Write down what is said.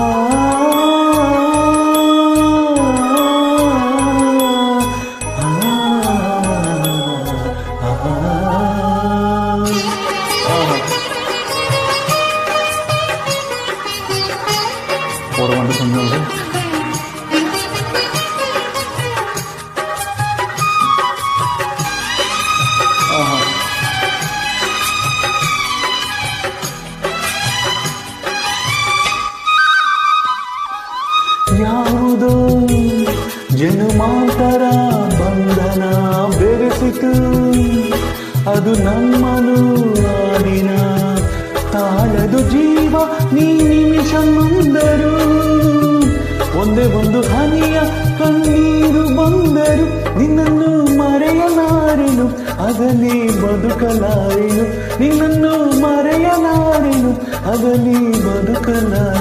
ಆ ಓರವಂತ ಸಂಜೆ ಯಾವುದೋ ಜನುಮಾಂತರ ಬಂಧನ ಬೆರೆಸಿತು, ಅದು ನಮ್ಮನು ಆಡಿನ ತಾಳದು ಜೀವ ನೀ ನಿಮಿಷ ಮುಂದರು, ಒಂದೇ ಒಂದು ಹನಿಯ ಕಣ್ಣೀರು ಬಂದರು ನಿನ್ನನ್ನು ಮರೆಯಲಾರೆನು, ಅಗಲಿ ಬದುಕಲಾರೆನು, ನಿನ್ನನ್ನು ಮರೆಯಲಾರೆನು, ಅಗಲಿ ಬದುಕಲಾರೆ.